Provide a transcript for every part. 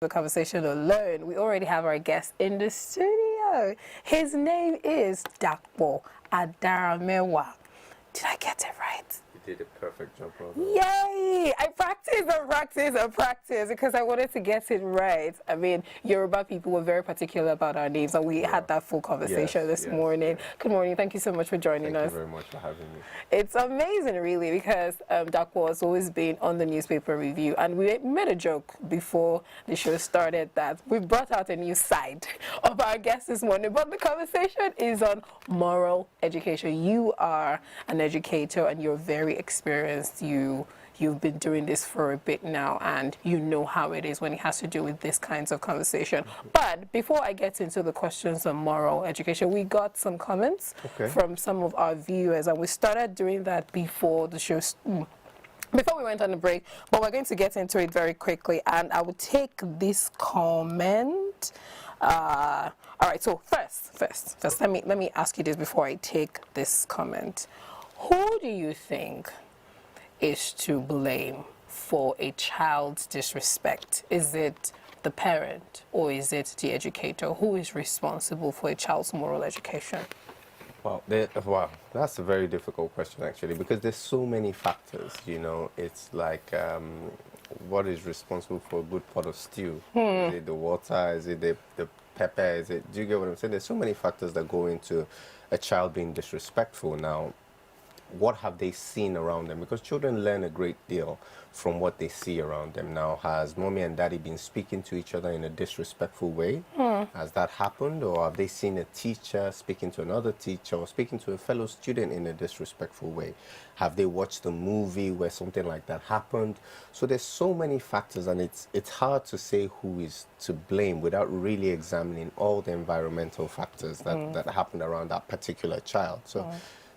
the conversation alone, we already have our guest in the studio. His name is Dakpo Adaramewa. Did I get it right? You did a perfect job, brother. Yay! I practice because I wanted to get it right. I mean, Yoruba people were very particular about our names, and we had that full conversation this morning. Yes. Good morning. Thank you so much for joining us. Thank you very much for having me. It's amazing, really, because Dakpo has always been on the newspaper review, and we made a joke before the show started that we brought out a new side of our guest this morning, but the conversation is on moral education. You are an educator, and you're very experienced. You've been doing this for a bit now, and you know how it is when it has to do with this kinds of conversation. But before I get into the questions on moral education, we got some comments from some of our viewers, and we started doing that before the show. Before we went on the break, but we're going to get into it very quickly, and I will take this comment. All right, so first, let me ask you this before I take this comment. Who do you think is to blame for a child's disrespect? Is it the parent or is it the educator? Who is responsible for a child's moral education? Wow, that's a very difficult question, actually, because there's so many factors, you know. It's like, what is responsible for a good pot of stew? Is it the water? Is it the pepper? Do you get what I'm saying? There's so many factors that go into a child being disrespectful. Now, what have they seen around them? Because children learn a great deal from what they see around them. Now, has mommy and daddy been speaking to each other in a disrespectful way? Has that happened? Or have they seen a teacher speaking to another teacher or speaking to a fellow student in a disrespectful way? Have they watched a movie where something like that happened? So there's so many factors, and it's hard to say who is to blame without really examining all the environmental factors that happened around that particular child. So.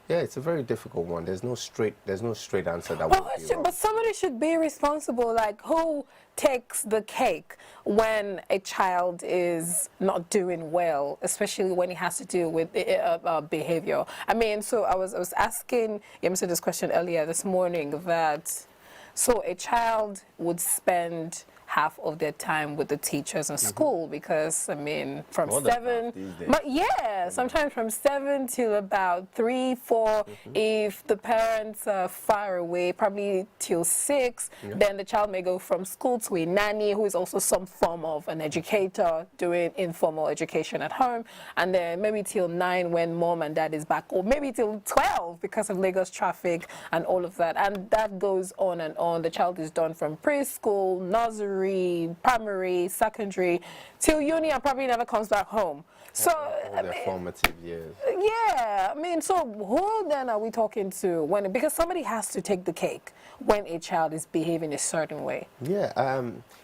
Yeah, it's a very difficult one. There's no straight answer that would be wrong. But somebody should be responsible. Like, who takes the cake when a child is not doing well, especially when it has to do with behavior? I mean, so I was asking Yemisi this question earlier this morning that so a child would spend half of their time with the teachers in school because, I mean, from More 7, but yeah, sometimes from 7 till about 3, 4. If the parents are far away, probably till 6, then the child may go from school to a nanny who is also some form of an educator doing informal education at home, and then maybe till 9 when mom and dad is back, or maybe till 12 because of Lagos traffic and all of that, and that goes on and on. The child is done from preschool, nursery, primary, secondary, till uni, and probably never comes back home. So all their formative years. Yeah, I mean, so who then are we talking to because somebody has to take the cake when a child is behaving a certain way? Yeah,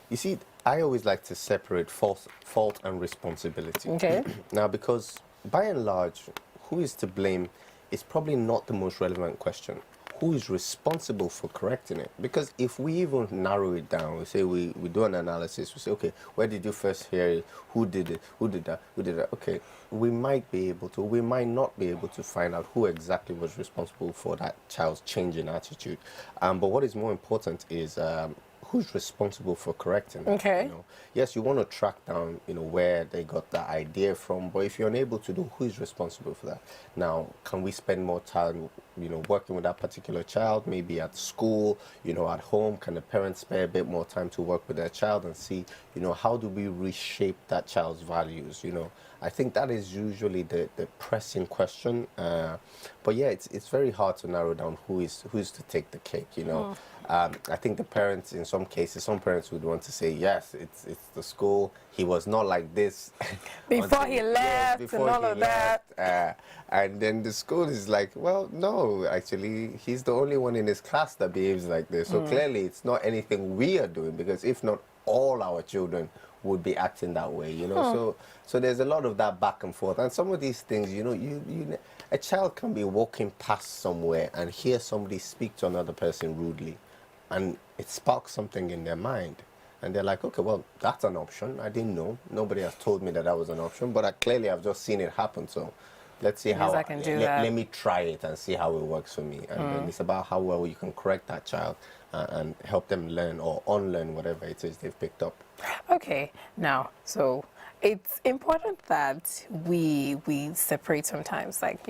you see, I always like to separate fault and responsibility. Okay. Now, because by and large, who is to blame is probably not the most relevant question. Who is responsible for correcting it? Because if we even narrow it down, we say we do an analysis, we say, okay, where did you first hear it? Who did it? Who did that? Who did that? Okay, we might be able to, we might not be able to find out who exactly was responsible for that child's change in attitude. But what is more important is who's responsible for correcting it. Okay. You know? Yes, you want to track down, you know, where they got the idea from, but if you're unable to do, who is responsible for that? Now, can we spend more time, you know, working with that particular child, maybe at school, you know, at home? Can the parents spare a bit more time to work with their child and see, you know, how do we reshape that child's values, you know? I think that is usually the pressing question. But yeah, it's very hard to narrow down who's to take the cake, you know. I think the parents, in some cases, some parents would want to say, yes, it's the school. He was not like this before he left, before and all of that. And then the school is like, well, no, actually, he's the only one in his class that behaves like this. So clearly, it's not anything we are doing, because if not, all our children would be acting that way, you know. So there's a lot of that back and forth, and some of these things, you know, a child can be walking past somewhere and hear somebody speak to another person rudely, and it sparks something in their mind, and they're like, okay, well, that's an option. I didn't know. Nobody has told me that was an option, but clearly I've just seen it happen. So let's see how I can do that. Let me try it and see how it works for me. And then it's about how well you can correct that child and help them learn or unlearn whatever it is they've picked up. Okay, now, so it's important that we separate sometimes, like,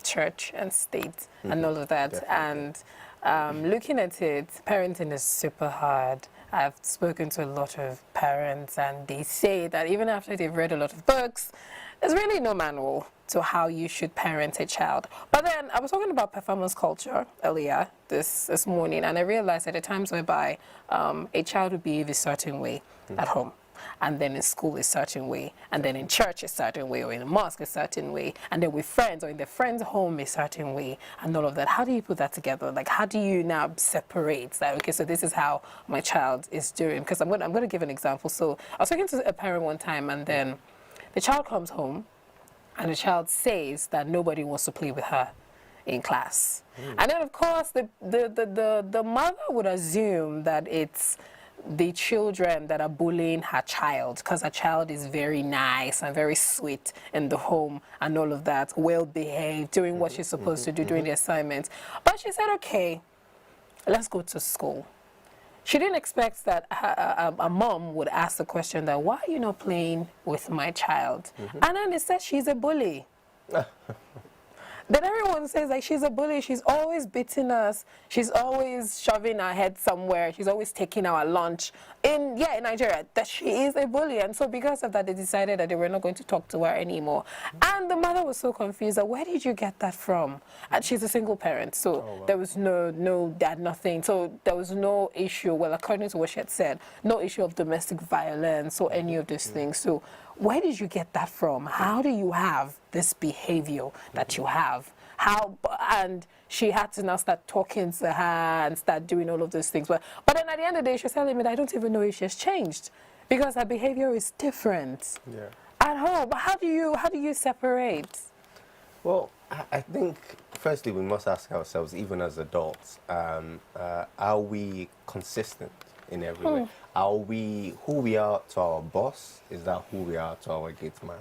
church and state and all of that. Definitely. And looking at it, parenting is super hard. I've spoken to a lot of parents, and they say that even after they've read a lot of books, there's really no manual to how you should parent a child. But then I was talking about performance culture earlier this morning, and I realized that there are times whereby a child would behave a certain way at home, and then in school a certain way, and then in church a certain way, or in a mosque a certain way, and then with friends or in their friend's home a certain way, and all of that. How do you put that together? Like, how do you now separate that? Okay, so this is how my child is doing. Because I'm going to give an example. So I was talking to a parent one time, and then the child comes home, and the child says that nobody wants to play with her in class. And then, of course, the mother would assume that it's the children that are bullying her child, because her child is very nice and very sweet in the home and all of that, well behaved, doing what she's supposed to do, doing the assignments. But she said, okay, let's go to school. She didn't expect that a mom would ask the question that, why are you not playing with my child? And then they said she's a bully. Then everyone says, like, she's a bully, she's always beating us, she's always shoving our head somewhere, she's always taking our lunch. In Nigeria, that she is a bully. And so because of that, they decided that they were not going to talk to her anymore. And the mother was so confused that, where did you get that from? And she's a single parent, so there was no dad, nothing. So there was no issue, well, according to what she had said, no issue of domestic violence or any of those things. So where did you get that from? How do you have this behavior that you have? How? And she had to now start talking to her and start doing all of those things. But then at the end of the day, she was telling me that I don't even know if she has changed, because her behavior is different at home. But how do you separate? Well, I think firstly we must ask ourselves, even as adults, are we consistent in every way? Are we who we are to our boss? Is that who we are to our gate man?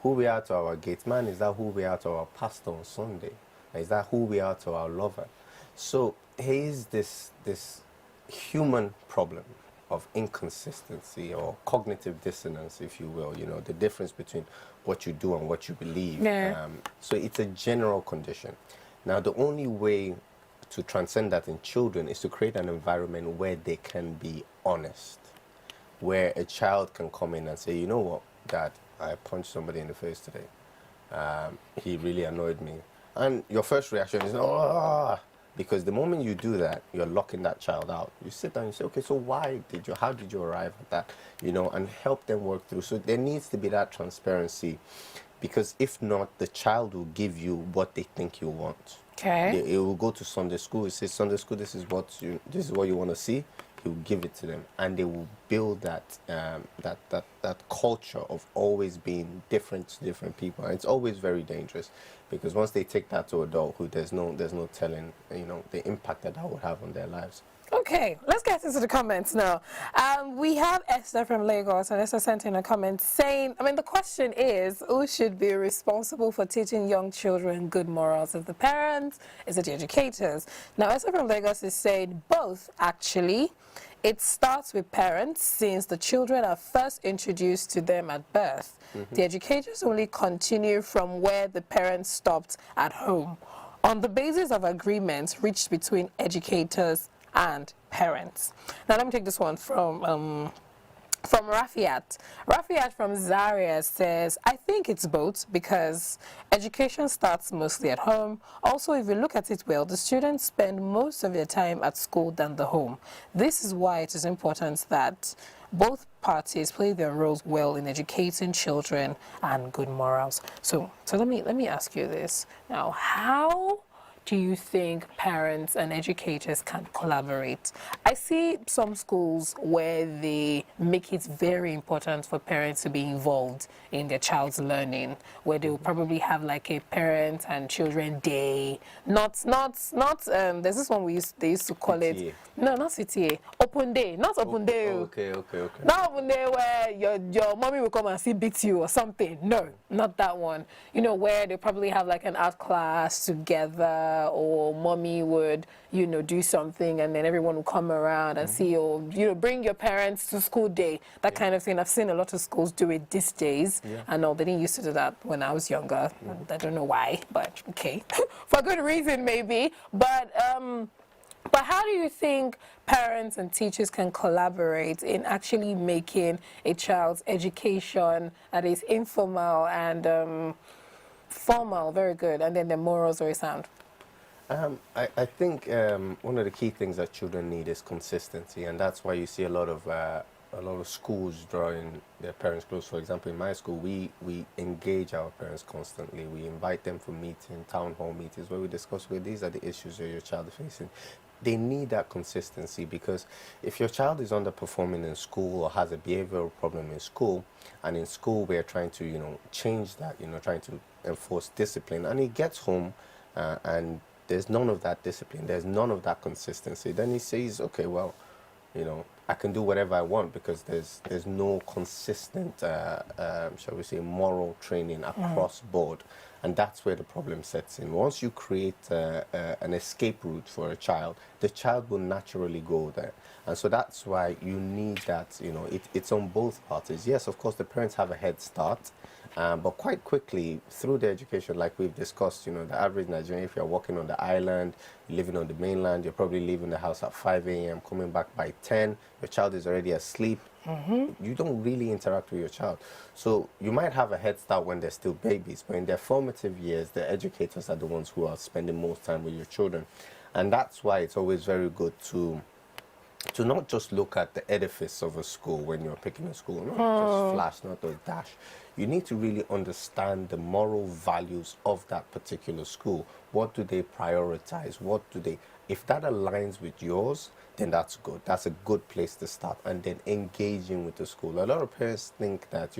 Who we are to our gate man, is that who we are to our pastor on Sunday? Is that who we are to our lover? So here's this human problem of inconsistency or cognitive dissonance, if you will, the difference between what you do and what you believe. So it's a general condition. Now, the only way to transcend that in children is to create an environment where they can be honest, where a child can come in and say, you know what, Dad, I punched somebody in the face today. He really annoyed me. And your first reaction is, oh, because the moment you do that, you're locking that child out. You sit down and you say, okay, so how did you arrive at that? And help them work through. So there needs to be that transparency, because if not, the child will give you what they think you want. Okay. It will go to Sunday school. It says, Sunday school, this is what you want to see. He will give it to them, and they will build that culture of always being different to different people. And it's always very dangerous, because once they take that to adulthood, there's no telling the impact that would have on their lives. Okay, let's get into the comments now. We have Esther from Lagos, and Esther sent in a comment saying, the question is, who should be responsible for teaching young children good morals? Is it the parents? Is it the educators? Now, Esther from Lagos is saying both, actually. It starts with parents, since the children are first introduced to them at birth. The educators only continue from where the parents stopped at home, on the basis of agreements reached between educators and parents. Now let me take this one from Rafiat. Rafiat from Zaria says, I think it's both, because education starts mostly at home. Also, if you look at it well, the students spend most of their time at school than the home. This is why it is important that both parties play their roles well in educating children and good morals. So let me ask you this. Now, how do you think parents and educators can collaborate? I see some schools where they make it very important for parents to be involved in their child's learning, where they will probably have like a parent and children day. Not there's this one they used to call CTA. it. No, not CTA. Open day. Not open day. Okay. Not open day where your mommy will come and beat you or something. No, not that one. Where they probably have like an art class together, dada or mommy would, do something, and then everyone would come around and see, or, bring your parents to school day, that kind of thing. I've seen a lot of schools do it these days. Yeah. I know they didn't used to do that when I was younger. I don't know why, but okay. For good reason, maybe. But how do you think parents and teachers can collaborate in actually making a child's education that is informal and formal very good, and then the morals very sound? I think one of the key things that children need is consistency, and that's why you see a lot of schools drawing their parents close. For example, in my school, we engage our parents constantly. We invite them for meetings, town hall meetings, where we discuss, well, these are the issues that your child is facing. They need that consistency, because if your child is underperforming in school or has a behavioral problem in school, and in school we're trying to change that, trying to enforce discipline, and he gets home and there's none of that discipline, there's none of that consistency, then he says, okay, well, I can do whatever I want, because there's no consistent, shall we say, moral training across board. And that's where the problem sets in. Once you create an escape route for a child, the child will naturally go there. And so that's why you need that, it's on both parties. Yes, of course, the parents have a head start, but quite quickly, through the education, like we've discussed, the average Nigerian, if you're walking on the island, living on the mainland, you're probably leaving the house at 5 a.m., coming back by 10, your child is already asleep. You don't really interact with your child. So you might have a head start when they're still babies, but in their formative years, the educators are the ones who are spending most time with your children. And that's why it's always very good to not just look at the edifice of a school when you're picking a school, not just flash, not just dash. You need to really understand the moral values of that particular school. What do they prioritize? If that aligns with yours, then that's good. That's a good place to start. And then engaging with the school. A lot of parents think that,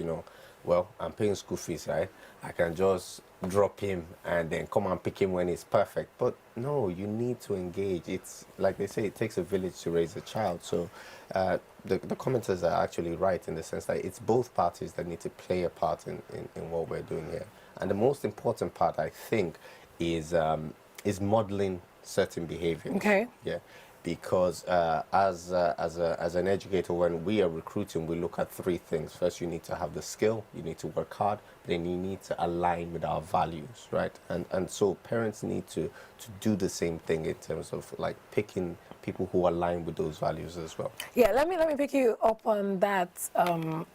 well, I'm paying school fees, right? I can just drop him and then come and pick him when he's perfect. But no, you need to engage. It's like they say, it takes a village to raise a child. So the commenters are actually right in the sense that it's both parties that need to play a part in what we're doing here. And the most important part, I think, is modeling certain behaviors. Okay. Yeah. Because as an educator, when we are recruiting, we look at three things. First, you need to have the skill, you need to work hard, then you need to align with our values, right? And so parents need to do the same thing in terms of like picking people who align with those values as well. Yeah, let me pick you up on that.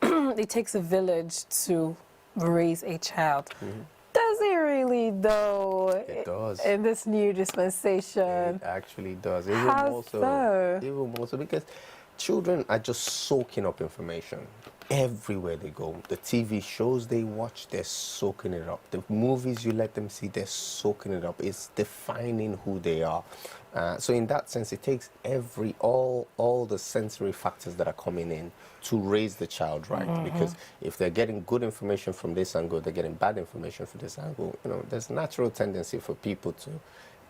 It takes a village to raise a child. Does it really, though? It does. In this new dispensation. It actually does. How so? Even more so because children are just soaking up information everywhere they go. The TV shows they watch, they're soaking it up. The movies you let them see, they're soaking it up. It's defining who they are. So in that sense, it takes all the sensory factors that are coming in to raise the child right. Because if they're getting good information from this angle, they're getting bad information from this angle. There's a natural tendency for people to.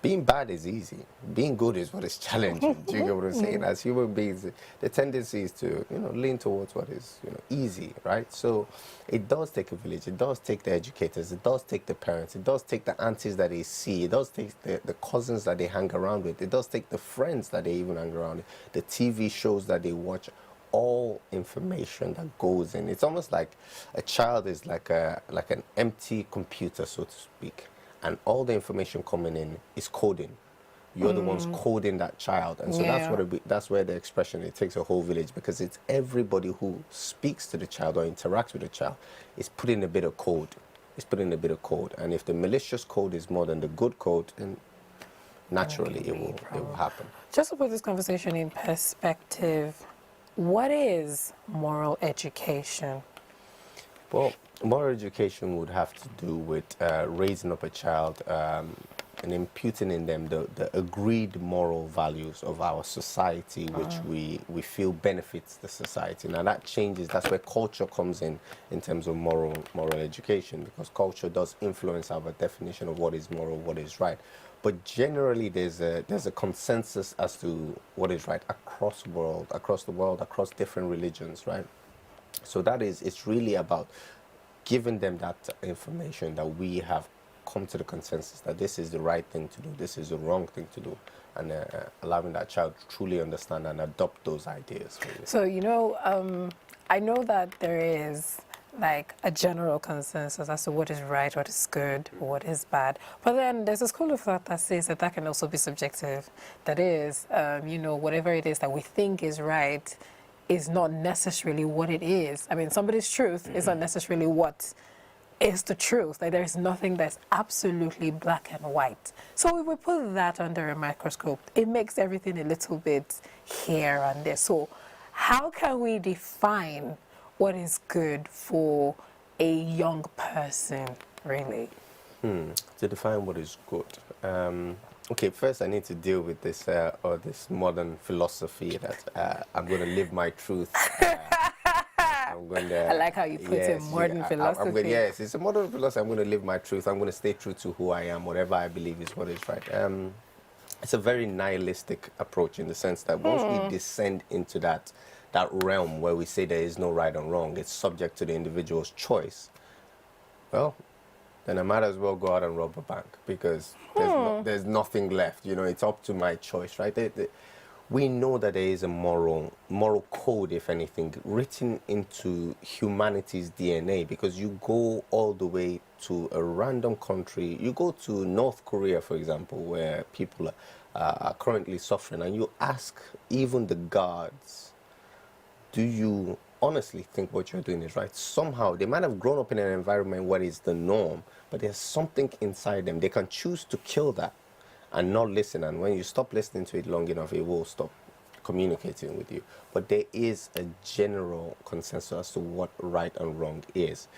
Being bad is easy. Being good is what is challenging. Do you get what I'm saying? As human beings, the tendency is to, lean towards what is, easy, right? So it does take a village. It does take the educators. It does take the parents. It does take the aunties that they see. It does take the cousins that they hang around with. It does take the friends that they even hang around with. The TV shows that they watch. All information that goes in. It's almost like a child is like an empty computer, so to speak. And all the information coming in is coding. You're the ones coding that child. And so that's where the expression, it takes a whole village, because it's everybody who speaks to the child or interacts with the child is putting a bit of code. It's putting a bit of code. And if the malicious code is more than the good code, then naturally it will happen. Just to put this conversation in perspective, what is moral education? Well, moral education would have to do with raising up a child and imputing in them the agreed moral values of our society, which we feel benefits the society. Now that changes. That's where culture comes in terms of moral education, because culture does influence our definition of what is moral, what is right. But generally, there's a consensus as to what is right across the world, across different religions, right? So it's really about giving them that information that we have come to the consensus that this is the right thing to do, this is the wrong thing to do, and allowing that child to truly understand and adopt those ideas. Really. So, I know that there is like a general consensus as to what is right, what is good, what is bad. But then there's a school of thought that says that that can also be subjective. That is, whatever it is that we think is right is not necessarily what it is. I mean, somebody's truth is not necessarily what is the truth. Like, there's nothing that's absolutely black and white. So if we put that under a microscope, it makes everything a little bit here and there. So how can we define what is good for a young person, really? To define what is good. Okay, first I need to deal with this this modern philosophy that I'm going to live my truth. I'm going to, I like how you put it, modern philosophy. Yes, it's a modern philosophy. I'm going to live my truth. I'm going to stay true to who I am, whatever I believe is what is right. It's a very nihilistic approach in the sense that once we descend into that realm where we say there is no right and wrong, it's subject to the individual's choice, well, then I might as well go out and rob a bank because there's nothing left. It's up to my choice, right? We know that there is a moral code, if anything, written into humanity's DNA, because you go all the way to a random country. You go to North Korea, for example, where people are currently suffering, and you ask even the guards, do you honestly think what you're doing is right? Somehow, they might have grown up in an environment where it's the norm, but there's something inside them. They can choose to kill that and not listen. And when you stop listening to it long enough, it will stop communicating with you. But there is a general consensus as to what right and wrong is.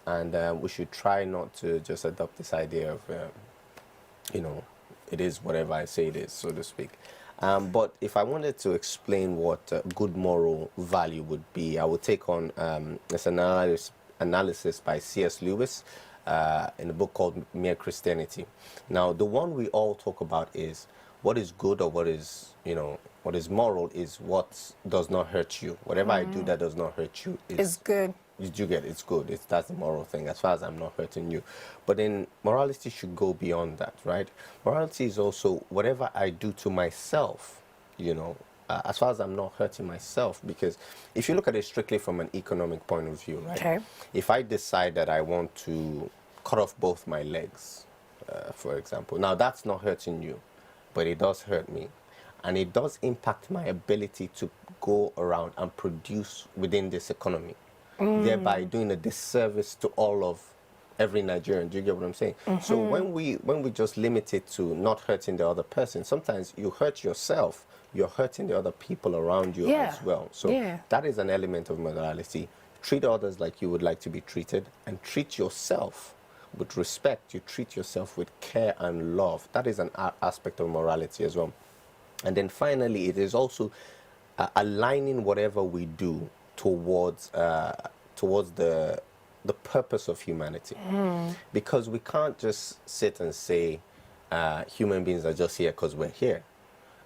And we should try not to just adopt this idea of, it is whatever I say it is, so to speak. But if I wanted to explain what good moral value would be, I would take on this analysis by C.S. Lewis in a book called Mere Christianity. Now, the one we all talk about is what is good, or what is moral is what does not hurt you. Whatever I do that does not hurt you is good. You do get it's good. That's the moral thing, as far as I'm not hurting you. But then morality should go beyond that, right? Morality is also whatever I do to myself, as far as I'm not hurting myself. Because if you look at it strictly from an economic point of view, right? Okay. If I decide that I want to cut off both my legs, for example, now that's not hurting you, but it does hurt me. And it does impact my ability to go around and produce within this economy, thereby doing a disservice to all of every Nigerian. Do you get what I'm saying? So when we just limit it to not hurting the other person, sometimes you hurt yourself, you're hurting the other people around you as well. So that is an element of morality. Treat others like you would like to be treated, and treat yourself with respect. You treat yourself with care and love. That is an aspect of morality as well. And then finally, it is also aligning whatever we do towards the purpose of humanity. Because we can't just sit and say human beings are just here because we're here.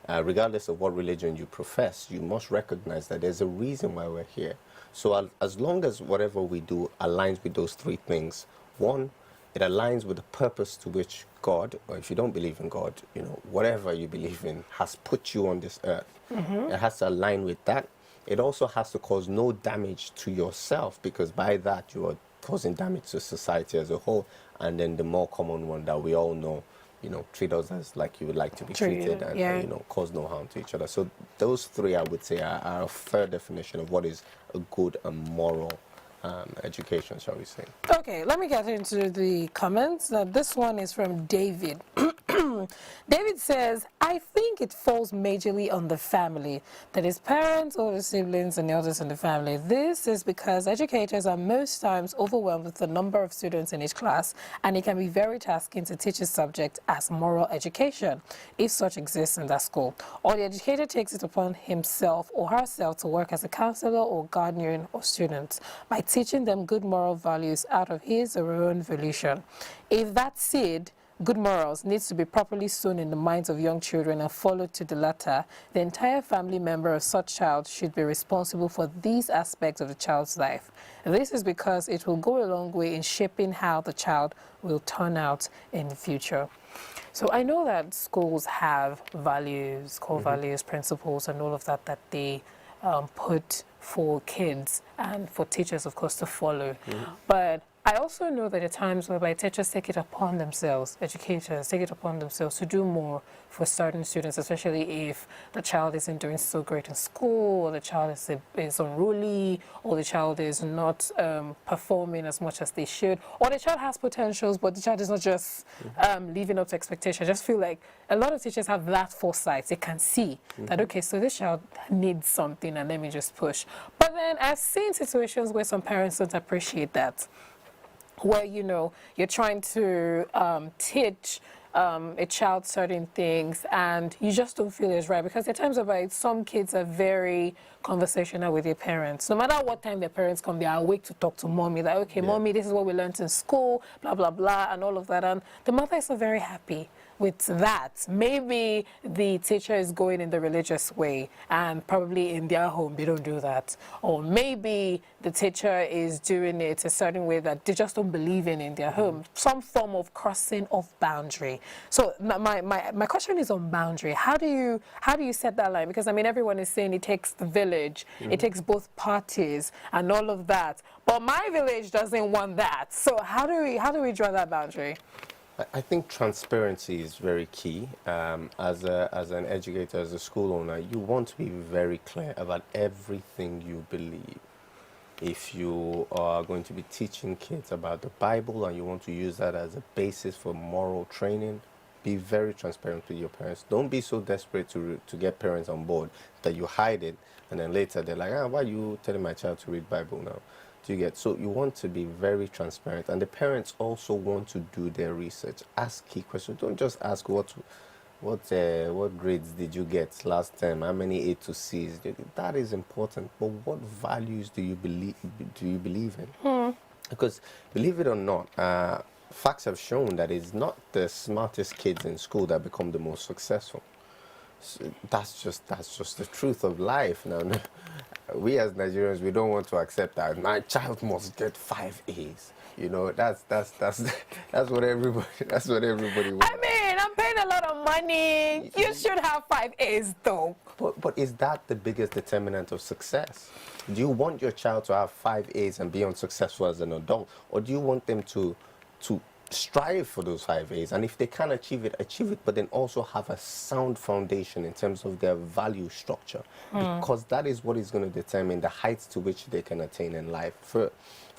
Regardless of what religion you profess, you must recognize that there's a reason why we're here. So as long as whatever we do aligns with those three things, one, it aligns with the purpose to which God, or if you don't believe in God, whatever you believe in has put you on this earth. It has to align with that. It also has to cause no damage to yourself, because by that you are causing damage to society as a whole. And then the more common one that we all know, treat others like you would like to be treated, and cause no harm to each other. So those three, I would say, are a fair definition of what is a good and moral education, shall we say. Okay, let me get into the comments. Now, this one is from David. David says, I think it falls majorly on the family, that is parents, older siblings, and elders in the family. This is because educators are most times overwhelmed with the number of students in each class, and it can be very tasking to teach a subject as moral education, if such exists in that school. Or the educator takes it upon himself or herself to work as a counselor or guardian of students by teaching them good moral values out of his or her own volition. If that seed good morals needs to be properly sown in the minds of young children and followed to the latter, the entire family member of such child should be responsible for these aspects of the child's life. This is because it will go a long way in shaping how the child will turn out in the future. So I know that schools have values, core values, principles, and all of that that they put for kids and for teachers, of course, to follow. But I also know that at times whereby teachers take it upon themselves, educators take it upon themselves to do more for certain students, especially if the child isn't doing so great in school, or the child is unruly, or the child is not performing as much as they should, or the child has potentials, but the child is not just living up to expectation. I just feel like a lot of teachers have that foresight. They can see that, okay, so this child needs something, and let me just push. But then I've seen situations where some parents don't appreciate that, where, you know, you're trying to teach a child certain things and you just don't feel it's right, because at times about some kids are very conversational with their parents. No matter what time their parents come, they are awake to talk to mommy, like, okay, mommy, this is what we learned in school, blah, blah, blah, and all of that. And the mother is not very happy with that. Maybe the teacher is going in the religious way and probably in their home they don't do that. Or maybe the teacher is doing it a certain way that they just don't believe in their home. Some form of crossing of boundary. So my question is on boundary. How do you set that line? Because I mean, everyone is saying it takes the village, it takes both parties and all of that. But my village doesn't want that. So how do we draw that boundary? I think transparency is very key. As an educator, as a school owner, you want to be very clear about everything you believe. If you are going to be teaching kids about the Bible and you want to use that as a basis for moral training, be very transparent with your parents. Don't be so desperate to get parents on board that you hide it, and then later they're like, why are you telling my child to read Bible now? Do you get? So you want to be very transparent, and the parents also want to do their research. Ask key questions. Don't just ask what grades did you get last term? How many A to C's? That is important. But what values do you believe in? Because believe it or not, facts have shown that it's not the smartest kids in school that become the most successful. So that's just the truth of life. Now, we as Nigerians, we don't want to accept that my child must get 5 A's. You know, that's what everybody wants. I mean, I'm paying a lot of money. You should have 5 A's though. But is that the biggest determinant of success? Do you want your child to have 5 A's and be unsuccessful as an adult, or do you want them to strive for those 5 A's, and if they can achieve it, but then also have a sound foundation in terms of their value structure, because that is what is going to determine the heights to which they can attain in life. For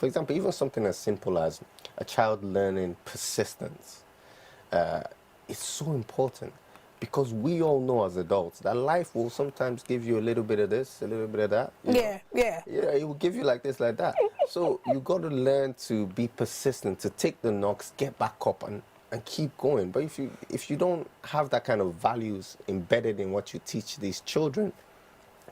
example, even something as simple as a child learning persistence is so important, because we all know as adults that life will sometimes give you a little bit of this, a little bit of that. Yeah. It will give you like this, like that. So you got to learn to be persistent, to take the knocks, get back up, and keep going. But if you don't have that kind of values embedded in what you teach these children,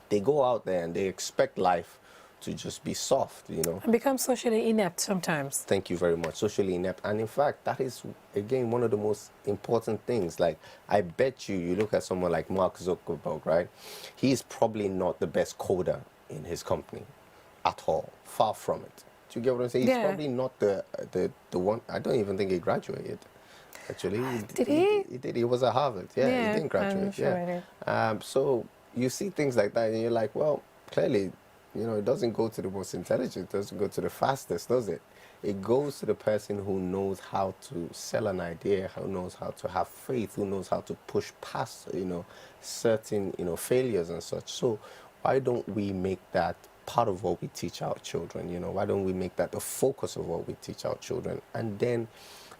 they go out there and they expect life to just be soft, you know. And become socially inept sometimes. Thank you very much. Socially inept. And in fact, that is, again, one of the most important things. Like, I bet you look at someone like Mark Zuckerberg, right? He's probably not the best coder in his company at all. Far from it. Do you get what I'm saying? He's probably not the one. I don't even think he graduated. Actually, did he? He did. He was at Harvard. Yeah, he didn't graduate. I'm sure I did. So you see things like that, and you're like, well, clearly, you know, it doesn't go to the most intelligent, it doesn't go to the fastest, does it? It goes to the person who knows how to sell an idea, who knows how to have faith, who knows how to push past, you know, certain, you know, failures and such. So why don't we make that part of what we teach our children? You know, why don't we make that the focus of what we teach our children? And then,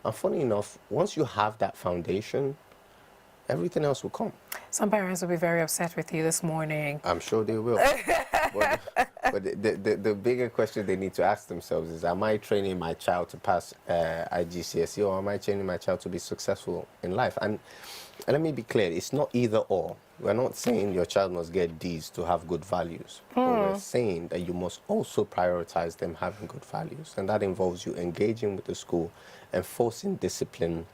and funny enough, once you have that foundation, everything else will come. Some parents will be very upset with you this morning. I'm sure they will. but the bigger question they need to ask themselves is, am I training my child to pass IGCSE, or am I training my child to be successful in life? And let me be clear, it's not either or. We're not saying your child must get D's to have good values. But we're saying that you must also prioritize them having good values. And that involves you engaging with the school, enforcing discipline,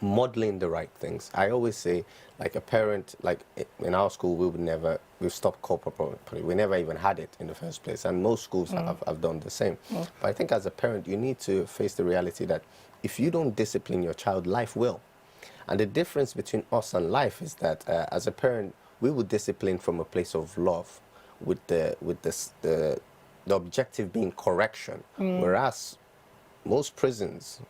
modeling the right things. I always say, like a parent, like in our school, we've stopped corporal punishment. We never even had it in the first place. And most schools have done the same. But I think as a parent, you need to face the reality that if you don't discipline your child, life will. And the difference between us and life is that as a parent, we would discipline from a place of love, with the objective being correction. Whereas most prisons,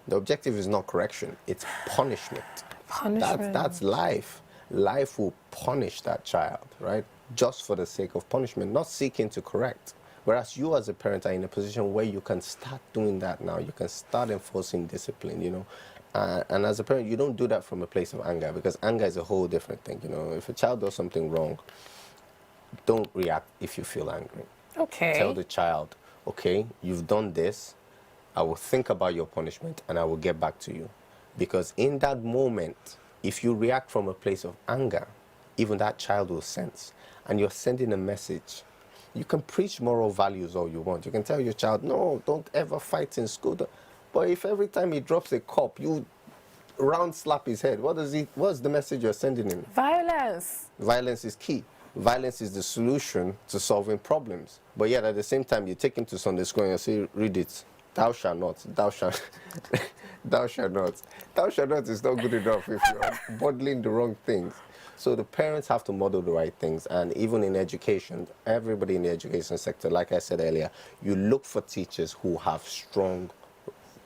the objective is not correction, it's punishment. Punishment. That's life. Life will punish that child, right? Just for the sake of punishment, not seeking to correct. Whereas you as a parent are in a position where you can start doing that now. You can start enforcing discipline, you know. And as a parent, you don't do that from a place of anger, because anger is a whole different thing, you know. If a child does something wrong, don't react if you feel angry. Okay. Tell the child, okay, you've done this. I will think about your punishment and I will get back to you. Because in that moment, if you react from a place of anger, even that child will sense. And you're sending a message. You can preach moral values all you want. You can tell your child, no, don't ever fight in school. But if every time he drops a cup, you round slap his head, what's the message you're sending him? Violence. Violence is key. Violence is the solution to solving problems. But yet at the same time, you take him to Sunday school and you say, read it. Thou shalt not. Thou shalt. Thou shalt not. Thou shalt not is not good enough if you're modeling the wrong things. So the parents have to model the right things. And even in education, everybody in the education sector, like I said earlier, you look for teachers who have strong,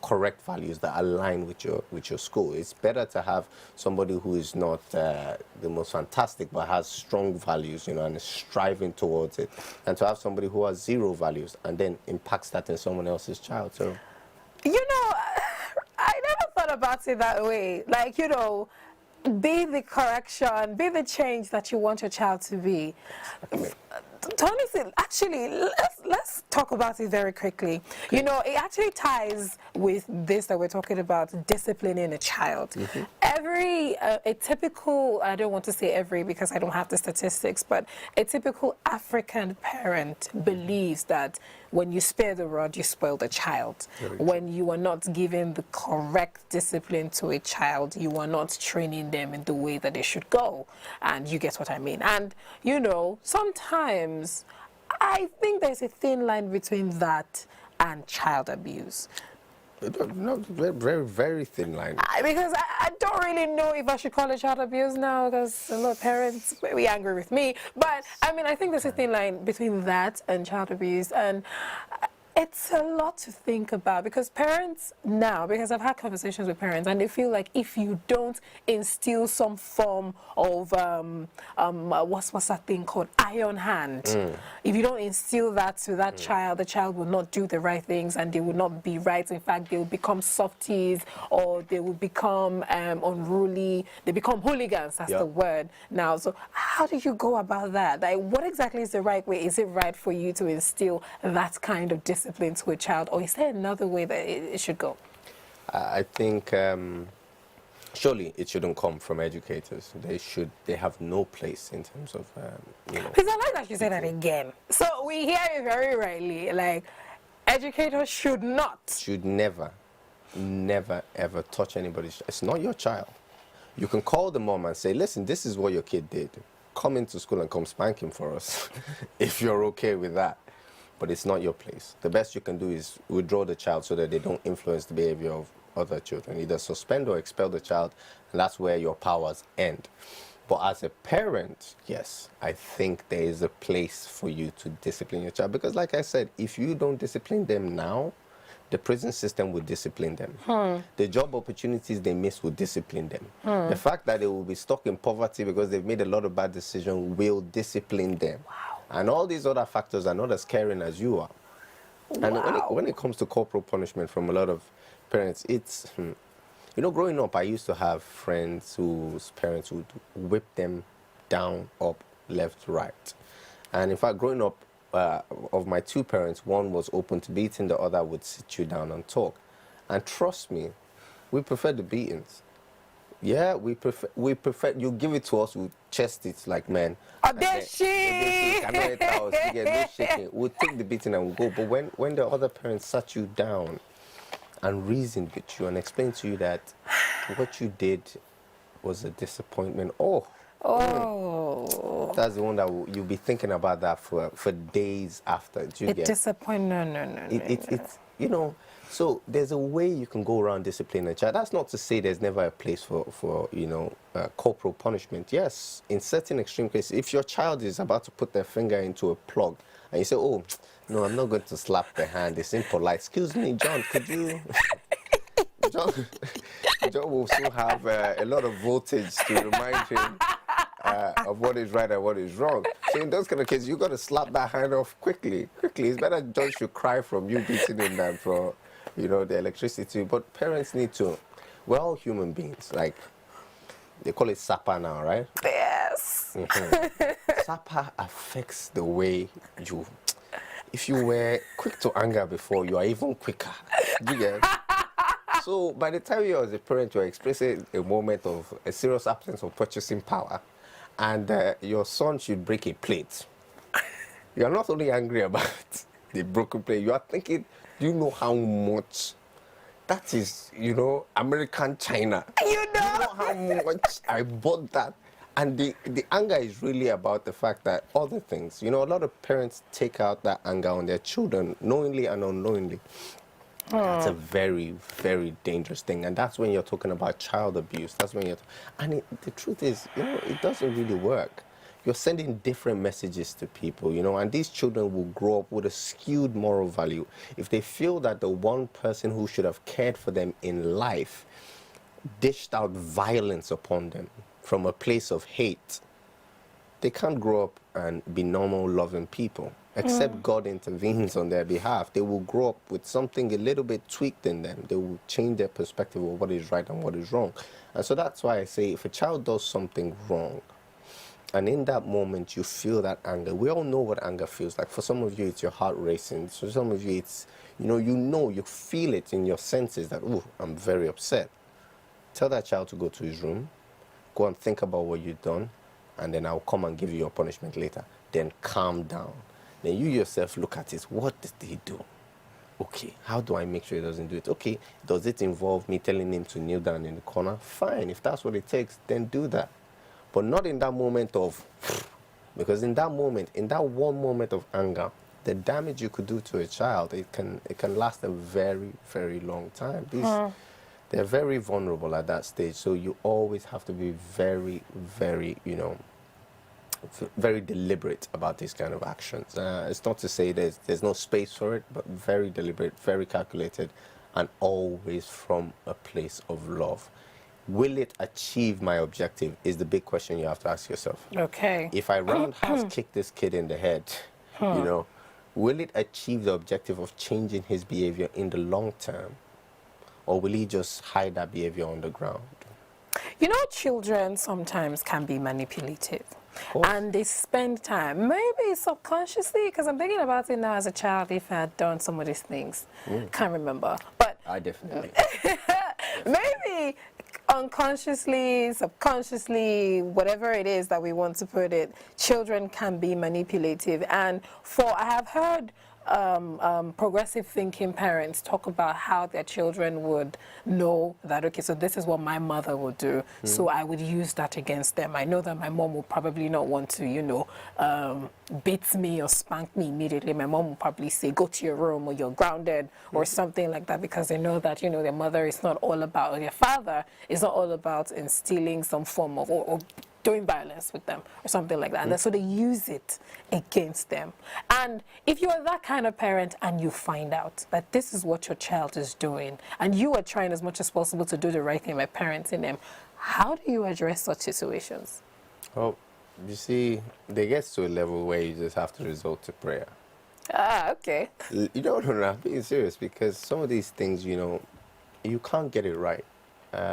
correct values that align with your school. It's better to have somebody who is not the most fantastic but has strong values, you know, and is striving towards it, and to have somebody who has zero values and then impacts that in someone else's child. So, you know, I never thought about it that way. Like, you know, be the correction, be the change that you want your child to be. Tony, actually, let's talk about it very quickly. Okay. You know, it actually ties with this that we're talking about, disciplining a child. A typical, I don't want to say every because I don't have the statistics, but a typical African parent believes that when you spare the rod, you spoil the child. When you are not giving the correct discipline to a child, you are not training them in the way that they should go. And you get what I mean. And, you know, sometimes I think there's a thin line between that and child abuse. No, very, very thin line. Because I don't really know if I should call it child abuse now, because a lot of parents may be angry with me. But, I mean, I think there's a thin line between that and child abuse. And it's a lot to think about, because parents now, because I've had conversations with parents, and they feel like if you don't instill some form of, what's that thing called, iron hand, if you don't instill that to that child, the child will not do the right things and they will not be right. In fact, they will become softies, or they will become unruly, they become hooligans, that's the word now. So how do you go about that? Like, what exactly is the right way? Is it right for you to instill that kind of discipline to a child, or is there another way that it should go? I think surely it shouldn't come from educators. They have no place in terms of you know. Because I like that you say that again. So we hear it very rarely, like educators should never ever touch anybody's. It's not your child. You can call the mom and say, listen, this is what your kid did. Come into school and come spank him for us if you're okay with that. But it's not your place. The best you can do is withdraw the child so that they don't influence the behavior of other children. Either suspend or expel the child, and that's where your powers end. But as a parent, yes, I think there is a place for you to discipline your child. Because like I said, if you don't discipline them now, the prison system will discipline them. The job opportunities they miss will discipline them. The fact that they will be stuck in poverty because they've made a lot of bad decisions will discipline them. Wow. And all these other factors are not as caring as you are. And when it comes to corporal punishment from a lot of parents, it's, you know, growing up, I used to have friends whose parents would whip them down, up, left, right. And in fact, growing up, of my two parents, one was open to beating, the other would sit you down and talk. And trust me, we prefer the beatings. Yeah, we prefer you give it to us, we'll chest it like men. No shaking. We'll take the beating and we'll go. But when the other parents sat you down and reason with you and explain to you that what you did was a disappointment. Oh, That's the one that you'll be thinking about that for days after. Do you it get? disappoint. No, no, no, no, no. It's so there's a way you can go around disciplining a child. That's not to say there's never a place for corporal punishment. Yes, in certain extreme cases, if your child is about to put their finger into a plug and you say, oh, no, I'm not going to slap the hand, it's impolite. Excuse me, John, could you? John, John will still have a lot of voltage to remind him of what is right and what is wrong. So in those kind of cases, you got to slap that hand off quickly. It's better John should cry from you beating him than for, the electricity. But parents need to. We're all human beings. Like they call it SAPA now, right? Yes. SAPA affects the way you. If you were quick to anger before, you are even quicker. Do you get? So by the time you as a parent, you're expressing a moment of a serious absence of purchasing power, and your son should break a plate. You're not only angry about the broken plate, you are thinking, do you know how much that is, American China? You know how much I bought that? And the anger is really about the fact that other things, a lot of parents take out that anger on their children, knowingly and unknowingly. That's a very, very dangerous thing. And that's when you're talking about child abuse. That's when the truth is, it doesn't really work. You're sending different messages to people, and these children will grow up with a skewed moral value. If they feel that the one person who should have cared for them in life dished out violence upon them from a place of hate, they can't grow up and be normal, loving people. Except God intervenes on their behalf. They will grow up with something a little bit tweaked in them. They will change their perspective of what is right and what is wrong. And so that's why I say if a child does something wrong, and in that moment you feel that anger, we all know what anger feels like. For some of you, it's your heart racing. For some of you, it's, you feel it in your senses that, oh, I'm very upset. Tell that child to go to his room, go and think about what you've done, and then I'll come and give you your punishment later. Then calm down. Then you yourself look at it. What did he do? Okay, how do I make sure he doesn't do it? Okay, does it involve me telling him to kneel down in the corner? Fine, if that's what it takes, then do that. But not in that moment of, because in that moment, in that one moment of anger, the damage you could do to a child, it can last a very, very long time. They're very vulnerable at that stage, so you always have to be very, very, very deliberate about these kind of actions. It's not to say there's no space for it, but very deliberate, very calculated, and always from a place of love. Will it achieve my objective is the big question you have to ask yourself. Okay. If I roundhouse kick this kid in the head, will it achieve the objective of changing his behavior in the long term? Or will he just hide that behavior on the ground? Children sometimes can be manipulative. And they spend time, maybe subconsciously, because I'm thinking about it now as a child, if I had done some of these things. Can't remember. But I definitely. maybe unconsciously, subconsciously, whatever it is that we want to put it, children can be manipulative. And I have heard progressive thinking parents talk about how their children would know that, okay, so this is what my mother would do, so I would use that against them. I know that my mom will probably not want to, beat me or spank me immediately. My mom will probably say, go to your room, or you're grounded, or something like that, because they know that, their mother is not all about, or their father is not all about instilling some form of, or doing violence with them or something like that. And so they use it against them. And if you're that kind of parent and you find out that this is what your child is doing, and you are trying as much as possible to do the right thing by parenting them, how do you address such situations? Well, you see, they get to a level where you just have to resort to prayer. Okay. No, I'm being serious, because some of these things, you can't get it right.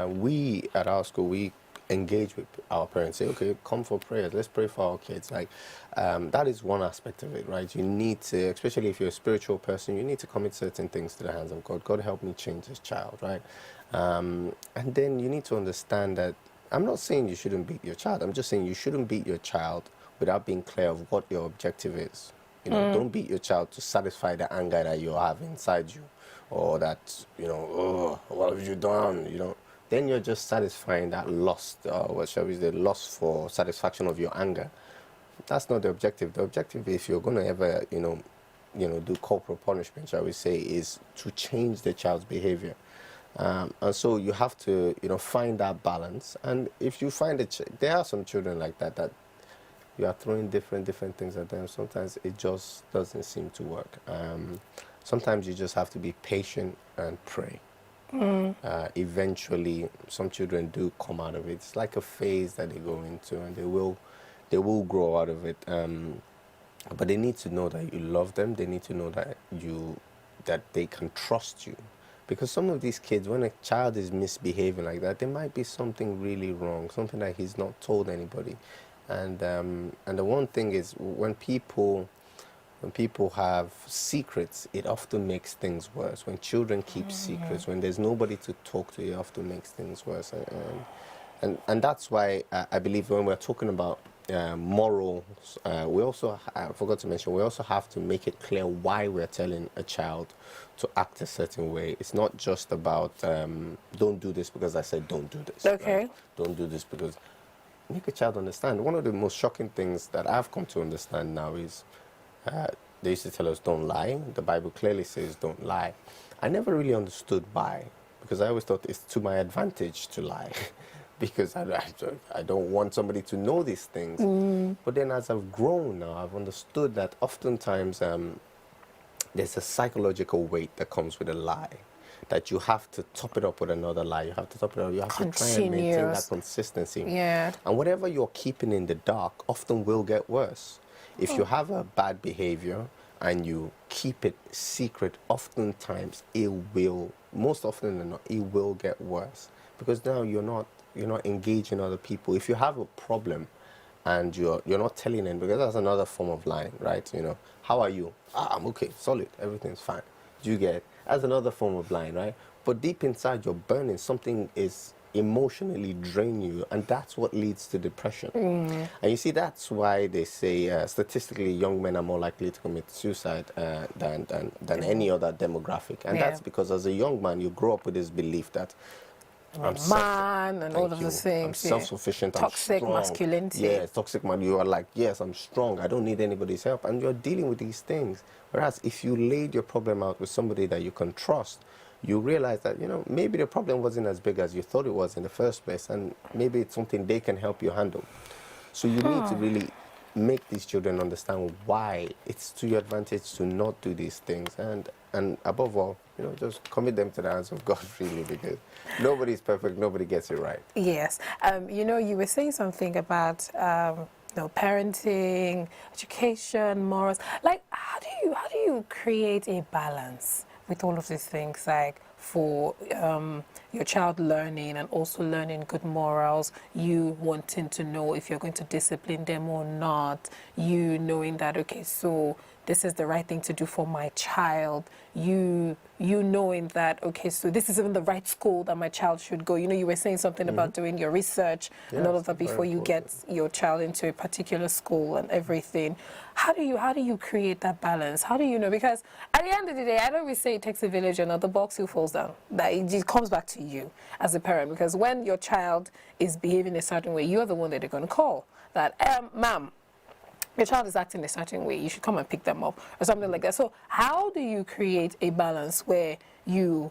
We at our school, we engage with our parents, say, okay, come for prayers, let's pray for our kids. Like, that is one aspect of it, right? You need to, especially if you're a spiritual person, you need to commit certain things to the hands of God. God, help me change this child, right? And then you need to understand that I'm not saying you shouldn't beat your child. I'm just saying you shouldn't beat your child without being clear of what your objective is. Don't beat your child to satisfy the anger that you have inside you, or that, oh, what have you done, then you're just satisfying that lust, what shall we say, lust for satisfaction of your anger. That's not the objective. The objective, if you're going to ever, do corporal punishment, shall we say, is to change the child's behavior. And so you have to, find that balance. And if you find there are some children like that, that you are throwing different things at them. Sometimes it just doesn't seem to work. Sometimes you just have to be patient and pray. Eventually, some children do come out of it. It's like a phase that they go into, and they will grow out of it. But they need to know that you love them. They need to know that they can trust you. Because some of these kids, when a child is misbehaving like that, there might be something really wrong, something that he's not told anybody. And the one thing is, when people have secrets, it often makes things worse. When children keep secrets, when there's nobody to talk to, it often makes things worse. And that's why I believe when we're talking about morals, we also, I forgot to mention, we also have to make it clear why we're telling a child to act a certain way. It's not just about don't do this because I said don't do this. Okay. Right? Don't do this because... Make a child understand. One of the most shocking things that I've come to understand now is they used to tell us don't lie. The Bible clearly says don't lie. I never really understood why, because I always thought it's to my advantage to lie because I don't want somebody to know these things. But then as I've grown now, I've understood that oftentimes there's a psychological weight that comes with a lie, that you have to top it up with another lie. You have to top it up. You have to try and maintain that consistency. Yeah. And whatever you're keeping in the dark often will get worse. If you have a bad behavior and you keep it secret, oftentimes it will, most often than not, it will get worse. Because now you're not engaging other people. If you have a problem and you're not telling them, because that's another form of lying, right? How are you? I'm okay, solid, everything's fine. Do you get it? That's another form of lying, right? But deep inside, you're burning. Something is emotionally draining you, and that's what leads to depression. And you see, that's why they say statistically young men are more likely to commit suicide than any other demographic. And that's because as a young man, you grow up with this belief that I'm man and all of those things. I'm self-sufficient. Toxic I'm strong. masculinity. Yeah, toxic man. You are like, yes, I'm strong. I don't need anybody's help. And you're dealing with these things. Whereas if you laid your problem out with somebody that you can trust, you realize that, maybe the problem wasn't as big as you thought it was in the first place. And maybe it's something they can help you handle. So you need to really make these children understand why it's to your advantage to not do these things. And above all, just commit them to the hands of God, really, because nobody's perfect, nobody gets it right. Yes. You were saying something about parenting, education, morals. Like, how do you create a balance with all of these things, like for your child learning and also learning good morals, you wanting to know if you're going to discipline them or not, you knowing that, okay, so this is the right thing to do for my child, you knowing that, okay, so this is even the right school that my child should go. You were saying something about doing your research and all of that before you get your child into a particular school and everything. How do you create that balance? How do you know? Because at the end of the day, I don't always say it takes a village and the box who falls down. That it just comes back to you as a parent. Because when your child is behaving a certain way, you're the one that they're going to call. That, ma'am, your child is acting a certain way, you should come and pick them up or something like that. So how do you create a balance where you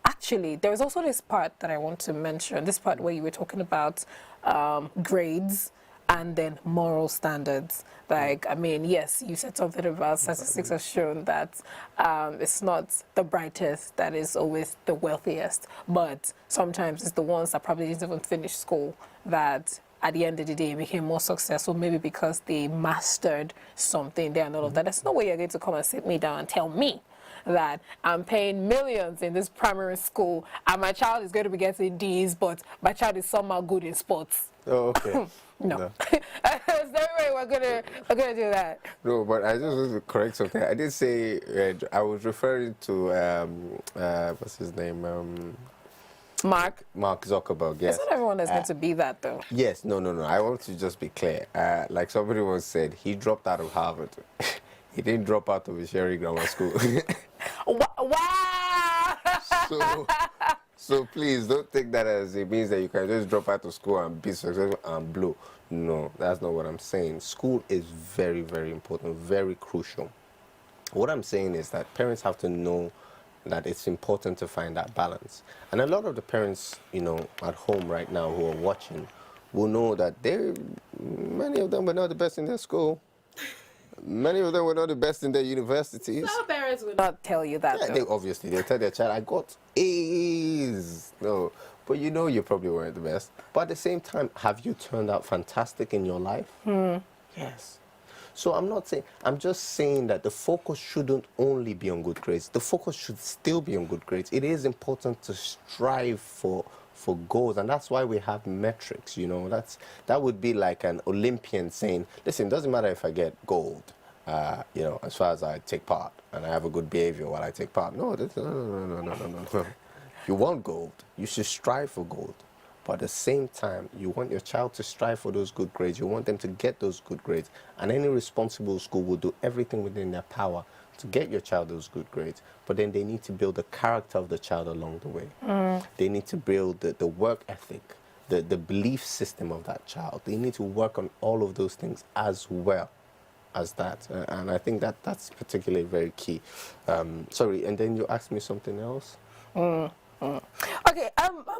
actually, there's also this part that I want to mention, this part where you were talking about grades and then moral standards. Like, yes, you said something about statistics have shown that it's not the brightest that is always the wealthiest, but sometimes it's the ones that probably didn't even finish school that at the end of the day became more successful, maybe because they mastered something there and all of that. There's no way you're going to come and sit me down and tell me that I'm paying millions in this primary school and my child is going to be getting D's, but my child is somehow good in sports. Oh, okay. No. There's no way we're gonna do that. No, but I just want to correct something. I did say I was referring to what's his name? Mark Zuckerberg, yes. It's not everyone that's meant to be that, though. Yes, no. I want to just be clear. Like somebody once said, he dropped out of Harvard. He didn't drop out of a Sherry Grammar School. Wow! So please don't take that as it means that you can just drop out of school and be successful and blow. No, that's not what I'm saying. School is very, very important, very crucial. What I'm saying is that parents have to know that it's important to find that balance. And a lot of the parents, at home right now who are watching will know that many of them were not the best in their school. Many of them were not the best in their universities. Some parents will not tell you that. Yeah, though. they'll tell their child, I got A's. No, but you probably weren't the best. But at the same time, have you turned out fantastic in your life? Yes. So I'm just saying that the focus shouldn't only be on good grades. The focus should still be on good grades. It is important to strive for goals, and that's why we have metrics. That would be like an Olympian saying, listen, it doesn't matter if I get gold, as far as I take part and I have a good behavior while I take part. No. You want gold, you should strive for gold. But at the same time, you want your child to strive for those good grades. You want them to get those good grades. And any responsible school will do everything within their power to get your child those good grades. But then they need to build the character of the child along the way. They need to build the work ethic, the belief system of that child. They need to work on all of those things as well as that. And I think that's particularly very key. Sorry, and then you asked me something else? Okay,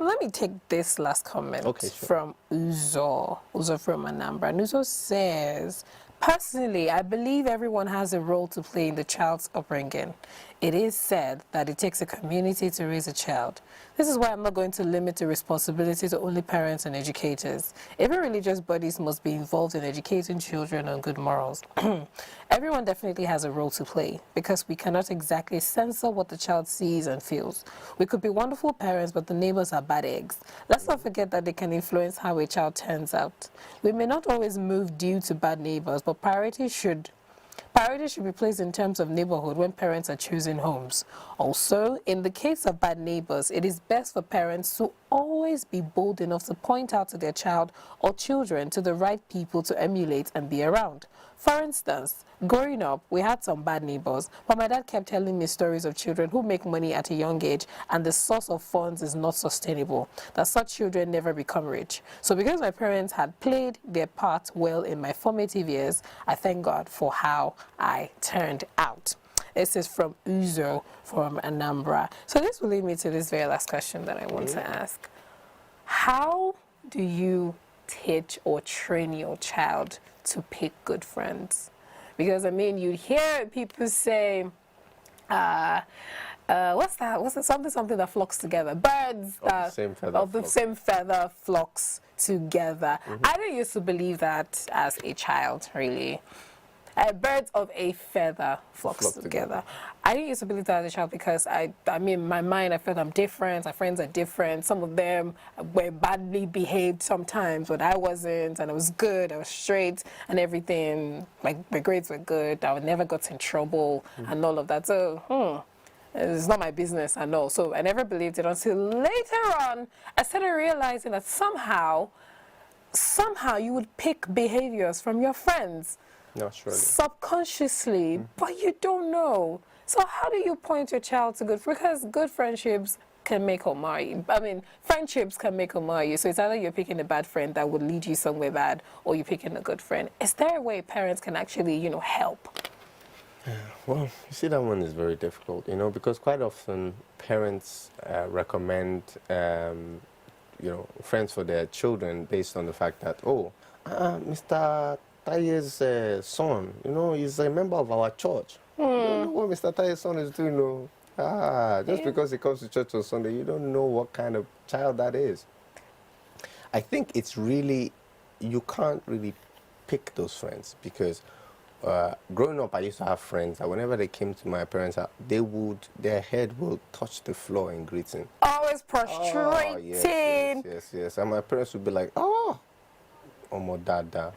let me take this last comment from Uzo from Anambra. And Uzo says, personally, I believe everyone has a role to play in the child's upbringing. It is said that it takes a community to raise a child. This is why I'm not going to limit the responsibility to only parents and educators. Every religious bodies must be involved in educating children on good morals. Everyone definitely has a role to play because we cannot exactly censor what the child sees and feels. We could be wonderful parents, but the neighbors are bad eggs. Let's not forget that they can influence how a child turns out. We may not always move due to bad neighbors, but priority should be placed in terms of neighborhood when parents are choosing homes. Also, in the case of bad neighbors, it is best for parents to always be bold enough to point out to their child or children to the right people to emulate and be around. For instance, growing up, we had some bad neighbors, but my dad kept telling me stories of children who make money at a young age and the source of funds is not sustainable, that such children never become rich. So because my parents had played their part well in my formative years, I thank God for how I turned out. This is from Uzo from Anambra. So this will lead me to this very last question that I want to ask. How do you teach or train your child to pick good friends? Because, I mean, you hear people say, what's that? What's it? Something that flocks together. Birds of the same feather flocks together. I didn't used to believe that as a child, really. Birds of a feather flocks together. I didn't used to believe that as a child because I mean, in my mind, I felt I'm different. My friends are different. Some of them were badly behaved sometimes, but I wasn't, and I was good. I was straight and everything. My grades were good. I never got in trouble and all of that. So, it's not my business, I know. So I never believed it until later on, I started realizing that somehow you would pick behaviors from your friends. Naturally. Subconsciously, but you don't know. So how do you point your child to good? Because good friendships can make or mar you. I mean, friendships can make or mar you. So it's either you're picking a bad friend that would lead you somewhere bad, or you're picking a good friend. Is there a way parents can actually, help? Well, you see, that one is very difficult, because quite often parents recommend, friends for their children based on the fact that, Mr. Taye's son, he's a member of our church. You don't know what Mr. Taye's son is doing, just because he comes to church on Sunday, you don't know what kind of child that is. I think it's really, you can't really pick those friends because growing up, I used to have friends that whenever they came to my parents' house, their head will touch the floor in greeting. Always prostrating. Yes. And my parents would be like, my dada.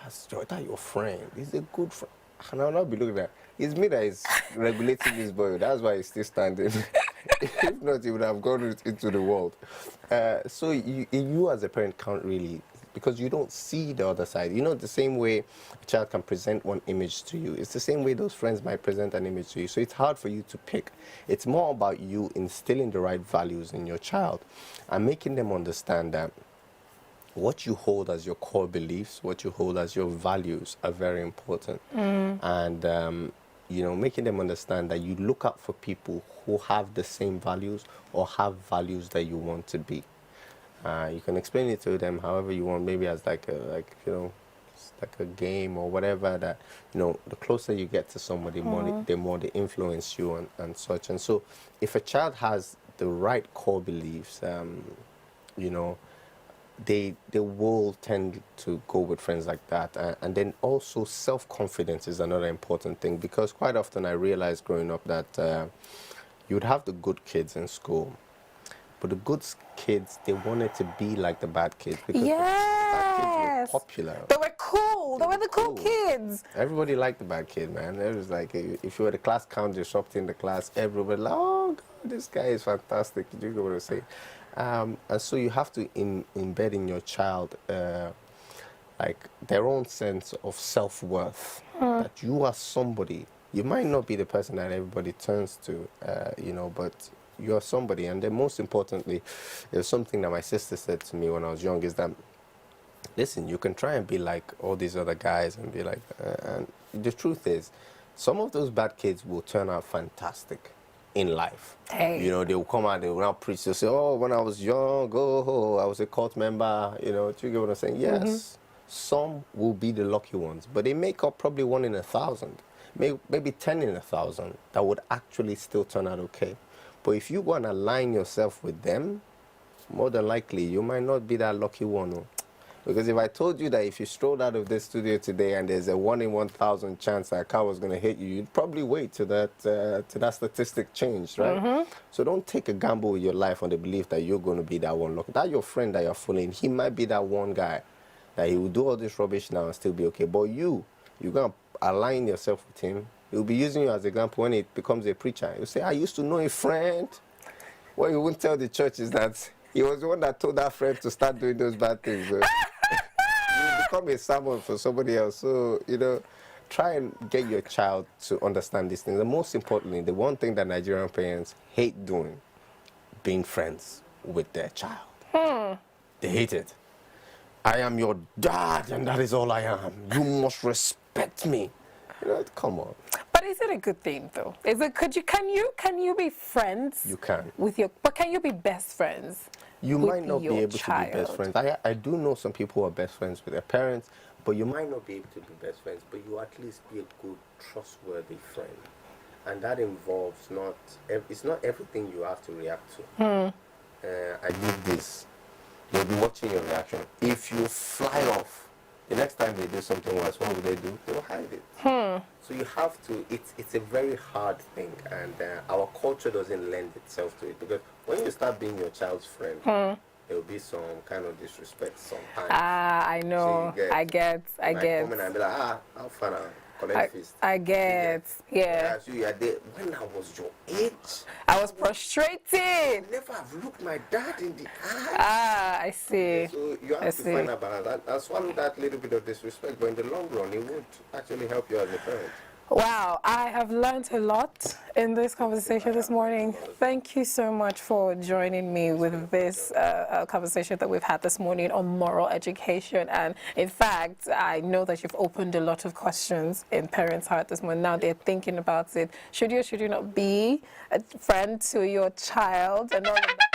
That's your friend. He's a good friend. And I'll not be looking at it's me that is regulating this boy. That's why he's still standing. If not, he would have gone into the world. So you as a parent can't really because you don't see the other side. You know, the same way a child can present one image to you, it's the same way those friends might present an image to you. So it's hard for you to pick. It's more about you instilling the right values in your child and making them understand that what you hold as your core beliefs, what you hold as your values are very important. And, you know, making them understand that you look out for people who have the same values or have values that you want to be. You can explain it to them however you want, maybe as like you know, it's like a game or whatever, that, you know, the closer you get to somebody, the more they influence you and such. And so if a child has the right core beliefs, you know, they will tend to go with friends like that. And then also self-confidence is another important thing, because quite often I realized growing up that you would have the good kids in school, but the good kids, they wanted to be like the bad kids, because the bad kids were popular. They were cool. They were the cool kids. Everybody liked the bad kid, man. It was like, if you were the class clown, you shopped in the class, everybody like, oh, God, this guy is fantastic. You know what I'm saying? And so you have to embed in your child like their own sense of self-worth, that you are somebody. You might not be the person that everybody turns to, you know, but you're somebody. And then most importantly, there's something that my sister said to me when I was young, is that, listen, you can try and be like all these other guys and be like, and the truth is, some of those bad kids will turn out fantastic in life. Hey. You know, they will come out, they will now preach, they'll say, oh, when I was young, oh, I was a cult member, you know, do you get what I'm saying? Yes, some will be the lucky ones, but they make up probably 1 in 1,000, maybe 10 in 1,000 that would actually still turn out okay. But if you go and align yourself with them, more than likely, you might not be that lucky one. Oh. Because if I told you that if you strolled out of this studio today and there's a 1 in 1,000 chance that a car was going to hit you, you'd probably wait till that statistic changed, right? So don't take a gamble with your life on the belief that you're going to be that one lucky. That your friend that you're fooling, he might be that one guy that he will do all this rubbish now and still be okay. But you're going to align yourself with him. He'll be using you as an example when it becomes a preacher. He'll say, I used to know a friend. What you won't tell the church is that he was the one that told that friend to start doing those bad things. You become a sermon for somebody else. So, you know, try and get your child to understand these things. And most importantly, the one thing that Nigerian parents hate doing, being friends with their child. They hate it. I am your dad, and that is all I am. You must respect me. You know, come on. But is it a good thing though? Is it? Can you be friends? You can. But can you be best friends? You might not be able child? to be best friends. I do know some people who are best friends with their parents, but you might not be able to be best friends, but you at least be a good, trustworthy friend. And that involves it's not everything you have to react to. I did this. They'll be watching your reaction. If you fly off, the next time they do something worse, what will they do? They'll hide it. So you have to, it's a very hard thing, and our culture doesn't lend itself to it, because when you start being your child's friend, there will be some kind of disrespect sometimes. I know. So I get. Come in and be like, I'll find out. I get. Yeah. So you are there. When I was your age, I was frustrated. I never have looked my dad in the eye. I see. So you have to find a balance. And swallow that little bit of disrespect, but in the long run, it would actually help you as a parent. Wow, I have learned a lot in this conversation this morning. Thank you so much for joining me with this conversation that we've had this morning on moral education. And in fact, I know that you've opened a lot of questions in parents' heart this morning. Now they're thinking about it. Should you or should you not be a friend to your child and all of that?